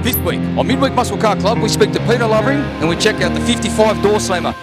This week on Midweek Muscle Car Club, we speak to Peter Lovering and we check out the 55 doorslammer.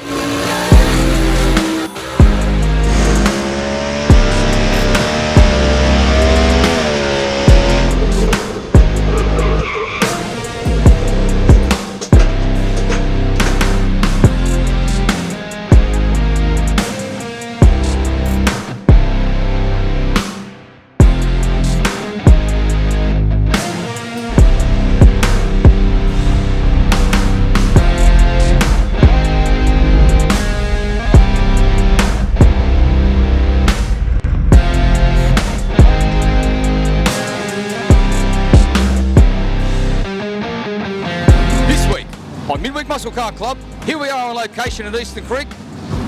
On Midweek Muscle Car Club, here we are on location at Eastern Creek.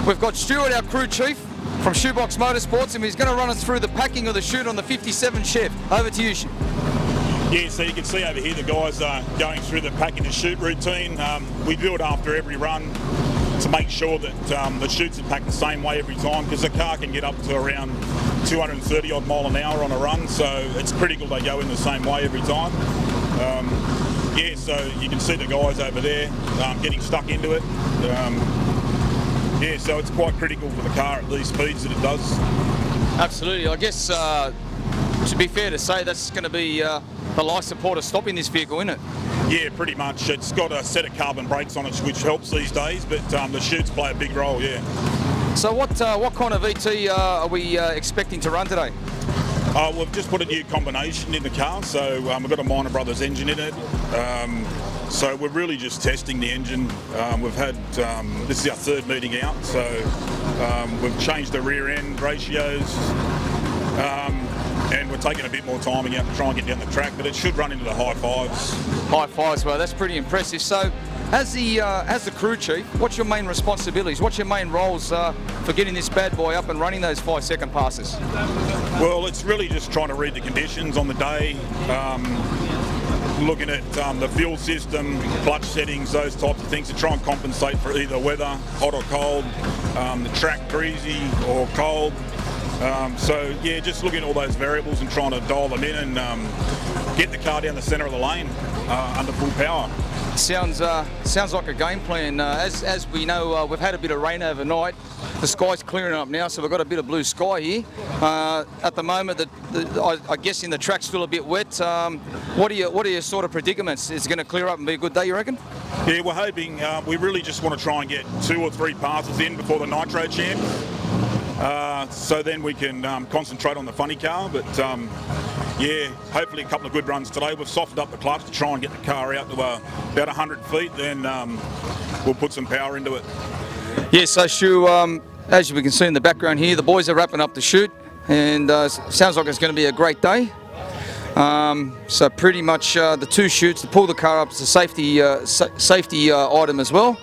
We've got Stuart, our crew chief from Shoebox Motorsports, and he's going to run us through the packing of the chute on the 57 Chev. Over to you, Stu. Yeah, so you can see over here the guys are going through the packing and chute routine. We do it after every run to make sure that the chutes are packed the same way every time, because the car can get up to around 230 odd mile an hour on a run, so it's critical they go in the same way every time. Yeah, so you can see the guys over there getting stuck into it. Yeah, so it's quite critical for the car at these speeds that it does. Absolutely. I guess to be fair to say, that's going to be the life support of stopping this vehicle, isn't it? Yeah, pretty much. It's got a set of carbon brakes on it, which helps these days, but the chutes play a big role, yeah. So what kind of VT are we expecting to run today? We've just put a new combination in the car, so we've got a Minor Brothers engine in it. So we're really just testing the engine. We've had, this is our third meeting out, so we've changed the rear end ratios, and we're taking a bit more timing out to try and get down the track, but it should run into the high fives. High fives, well, that's pretty impressive. So as the crew chief, what's your main responsibilities? What's your main roles for getting this bad boy up and running those 5-second passes? Well, it's really just trying to read the conditions on the day, looking at the fuel system, clutch settings, those types of things to try and compensate for either weather, hot or cold, the track breezy or cold. So yeah, just looking at all those variables and trying to dial them in and get the car down the centre of the lane under full power. Sounds like a game plan. As we know, we've had a bit of rain overnight. The sky's clearing up now, so we've got a bit of blue sky here. At the moment, I guess the track's still a bit wet. What are your sort of predicaments? Is it going to clear up and be a good day, you reckon? Yeah, we're hoping. We really just want to try and get 2 or 3 passes in before the Nitro Champ. So then we can concentrate on the funny car, but yeah, hopefully a couple of good runs today. We've softened up the clutch to try and get the car out to about 100 feet, then we'll put some power into it. Yeah, so Stu, as we can see in the background here, the boys are wrapping up the chute, and sounds like it's going to be a great day. So pretty much the 2 chutes to pull the car up is a safety item as well.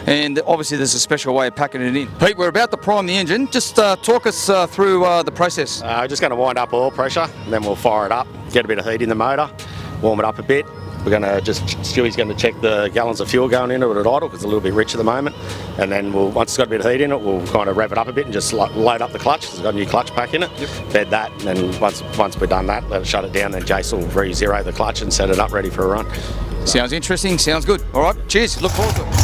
And obviously there's a special way of packing it in. Pete, we're about to prime the engine. Just talk us through the process. We're just going to wind up oil pressure, and then we'll fire it up, get a bit of heat in the motor, warm it up a bit. We're going to Stewie's going to check the gallons of fuel going into it at idle, because it's a little bit rich at the moment. And then once it's got a bit of heat in it, we'll kind of rev it up a bit and just load up the clutch, because it's got a new clutch pack in it. Yep. Bed that, and then once we've done that, let it shut it down, then Jace will re-zero the clutch and set it up ready for a run. Sounds interesting, sounds good. All right, cheers, look forward to it.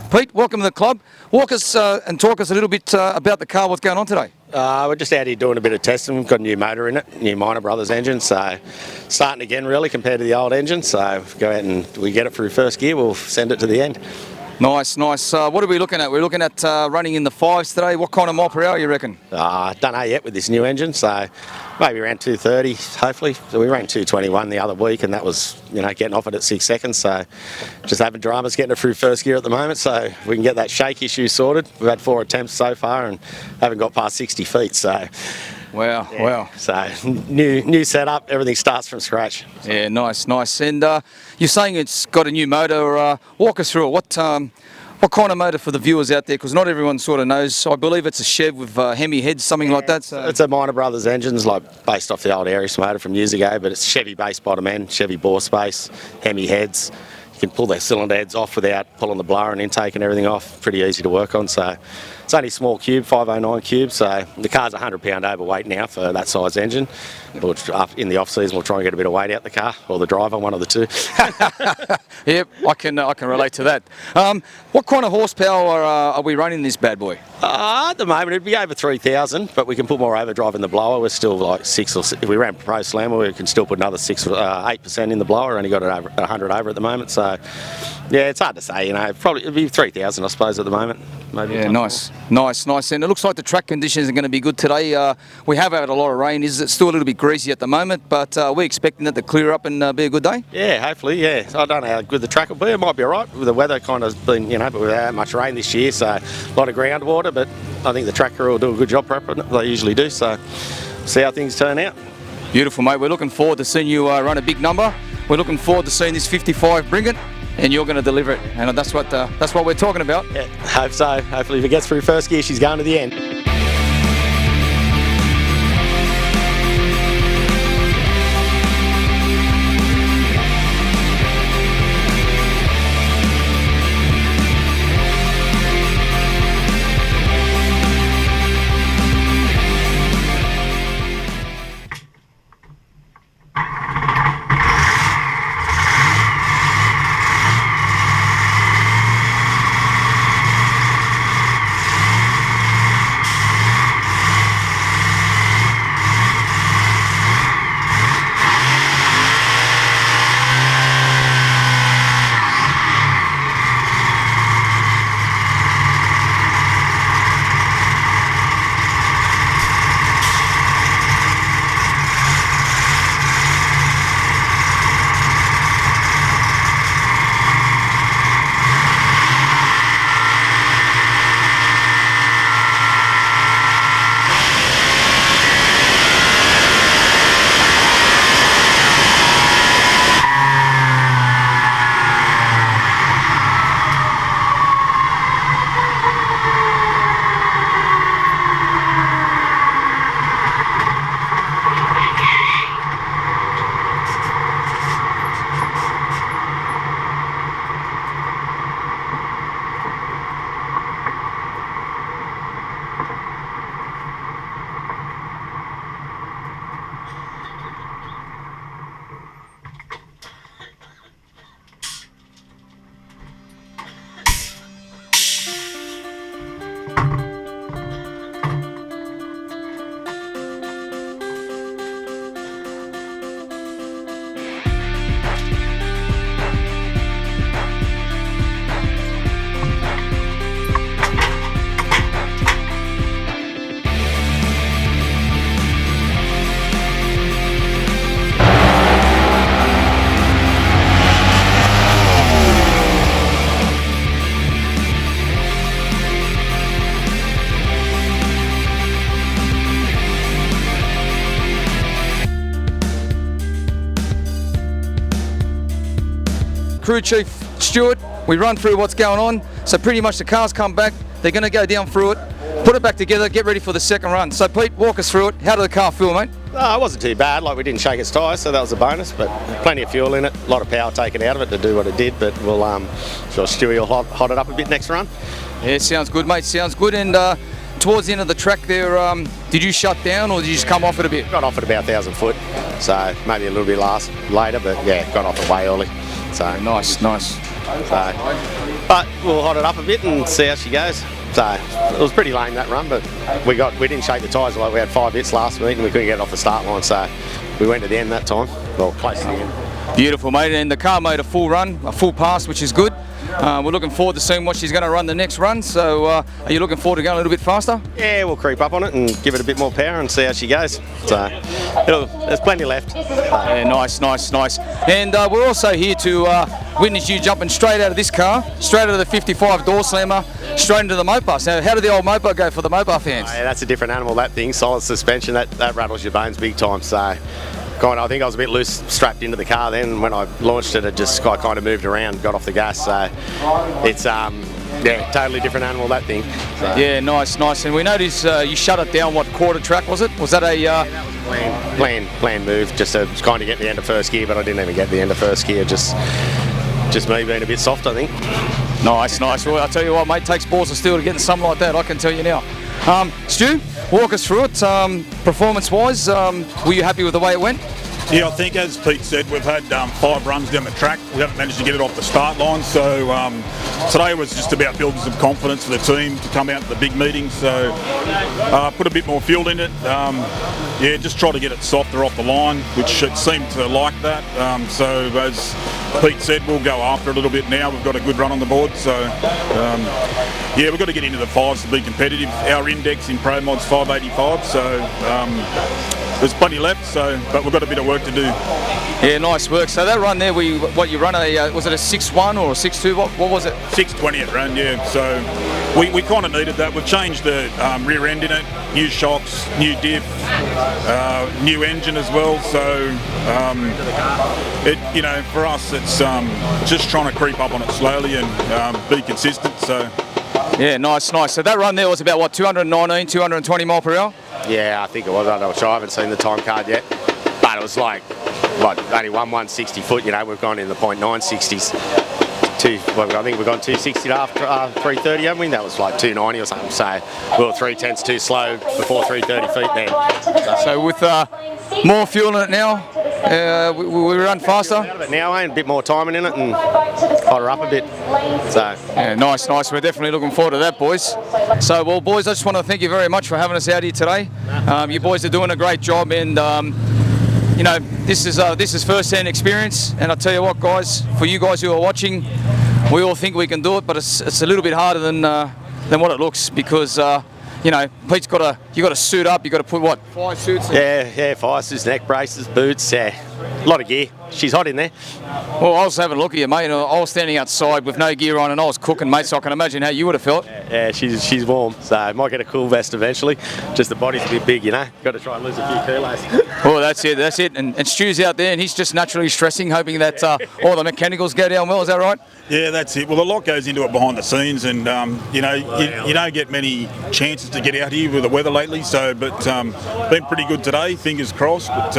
Pete, welcome to the club. Walk us and talk us a little bit about the car, what's going on today. We're just out here doing a bit of testing. We've got a new motor in it, new Minor Brothers engine, so starting again really compared to the old engine. So go out and we get it through first gear, we'll send it to the end. Nice, nice. What are we looking at? We're looking at running in the 5s today. What kind of mile per hour you reckon? Don't know yet with this new engine, so maybe around 230, hopefully. So we ran 221 the other week, and that was, getting off it at 6 seconds. So just having dramas getting it through first gear at the moment, so we can get that shake issue sorted. We've had 4 attempts so far and haven't got past 60 feet, so... Wow, yeah. wow. So new setup, everything starts from scratch. Yeah, nice, nice. And you're saying it's got a new motor. Walk us through it. What kind of motor for the viewers out there? Because not everyone sort of knows. I believe it's a Chev with Hemi heads, something like that. So. It's a Minor Brothers engines, like based off the old Aries motor from years ago, but it's Chevy base bottom end, Chevy bore space, Hemi heads. You can pull their cylinder heads off without pulling the blower and intake and everything off. Pretty easy to work on. So it's only a small cube, 509 cube. So the car's 100 pound overweight now for that size engine. Which in the off season we'll try and get a bit of weight out the car, or the driver, one of the two. Yep, I can relate to that. What kind of horsepower are we running this bad boy? At the moment it'd be over 3,000, but we can put more overdrive in the blower. We're still like 6 or 6. If we ran Pro Slammer, we can still put another 6 or 8% in the blower. Only got it over 100 over at the moment. So yeah, it's hard to say. Probably it'd be 3,000, I suppose, at the moment. Maybe. Yeah, nice. And it looks like the track conditions are going to be good today. We have had a lot of rain. Is it still a little bit greasy at the moment? But we're expecting that to clear up and be a good day. Yeah, hopefully. Yeah, I don't know how good the track will be. It might be all right. The weather kind of been, but without much rain this year, so a lot of groundwater. But I think the track crew will do a good job prepping. They usually do. So see how things turn out. Beautiful, mate. We're looking forward to seeing you run a big number. We're looking forward to seeing this 55 bring it. And you're going to deliver it, and that's what we're talking about. Yeah, hope so. Hopefully, if it gets through first gear, she's going to the end. Crew Chief Stuart, we run through what's going on. So pretty much the cars come back, they're going to go down through it, put it back together, get ready for the second run. So Pete, walk us through it. How did the car feel, mate? It wasn't too bad. Like, we didn't shake its tyres, so that was a bonus. But plenty of fuel in it, a lot of power taken out of it to do what it did. But we'll sure Stewie will hot it up a bit next run. Yeah, sounds good, mate. Sounds good. And towards the end of the track there, did you shut down or did you just come off it a bit? Got off at about 1,000 foot, so maybe a little bit later, but yeah, got off it way early. So nice. But we'll hot it up a bit and see how she goes. So it was pretty lame, that run, but we didn't shake the tyres. Like, we had 5 hits last week and we couldn't get off the start line, so we went to the end that time. Well, close to the end. Beautiful, mate. And the car made a full run, a full pass, which is good. We're looking forward to seeing what she's going to run the next run. So are you looking forward to going a little bit faster? Yeah, we'll creep up on it and give it a bit more power and see how she goes. So there's plenty left. Yeah, nice. And we're also here to witness you jumping straight out of this car, straight out of the 55 doorslammer, straight into the Mopar. So how did the old Mopar go for the Mopar fans? Yeah, that's a different animal, that thing. Solid suspension, that rattles your bones big time. So I think I was a bit loose strapped into the car then. When I launched it, it just kind of moved around, got off the gas. So it's totally different animal, that thing. So. Yeah, nice. And we noticed you shut it down. What quarter track was it? Was that a planned move? Just to kind of get the end of first gear, but I didn't even get the end of first gear. Just me being a bit soft, I think. Nice. Well, I'll tell you what, mate, takes balls of steel to get in something like that, I can tell you now. Stu, walk us through it. Performance-wise, were you happy with the way it went? Yeah, I think as Pete said, we've had 5 runs down the track. We haven't managed to get it off the start line, so today was just about building some confidence for the team to come out to the big meeting. So put a bit more fuel in it. Just try to get it softer off the line, which it seemed to like that. So as Pete said, we'll go after it a little bit now. We've got a good run on the board, so we've got to get into the 5s to be competitive. Our index in Pro Mod's 585, so there's plenty left, but we've got a bit of work to do. Yeah, nice work. So that run there, you run was it a 6.1 or a 6.2? What was it? 6.20 it ran, yeah. So we kind of needed that. We've changed the rear end in it, new shocks, new diff, new engine as well. So for us, it's just trying to creep up on it slowly and be consistent. So. Yeah, nice. So that run there was about, what, 219, 220 mile per hour? Yeah, I think it was. I'm not sure. I haven't seen the time card yet. But it was like, only 160 foot, we've gone in the 0.960s. I think we've gone 260 after 330, haven't we? That was like 290 or something. So we were 3/10 too slow before 330 feet then. So with more fuel in it now, we run faster? Now, a bit more timing in it and hot her up a bit. So yeah, nice. We're definitely looking forward to that, boys. So, well, boys, I just want to thank you very much for having us out here today. You boys are doing a great job, and this is first-hand experience. And I'll tell you what, guys, for you guys who are watching, we all think we can do it, but it's a little bit harder than what it looks, because Pete's got to suit up. You got to put what, 5 suits? Yeah, 5 suits, neck braces, boots. Yeah, a lot of gear. She's hot in there. Well, I was having a look at you, mate. I was standing outside with no gear on, and I was cooking, mate. So I can imagine how you would have felt. Yeah, she's warm. So might get a cool vest eventually. Just the body's a bit big, Got to try and lose a few kilos. Well, that's it. And Stu's out there, and he's just naturally stressing, hoping that all the mechanicals go down well. Is that right? Yeah, that's it. Well, a lot goes into it behind the scenes, and you don't get many chances to get out here with the weather lately. So, but been pretty good today. Fingers crossed. But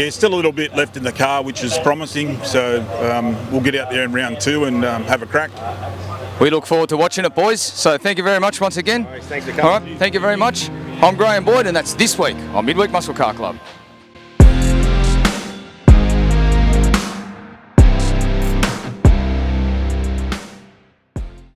still a little bit left in the car, which is promising. So we'll get out there in round 2 and have a crack. We look forward to watching it, boys. So thank you very much once again. Thanks for coming. All right, thank you very much. I'm Graham Boyd, and that's this week on Midweek Muscle Car Club.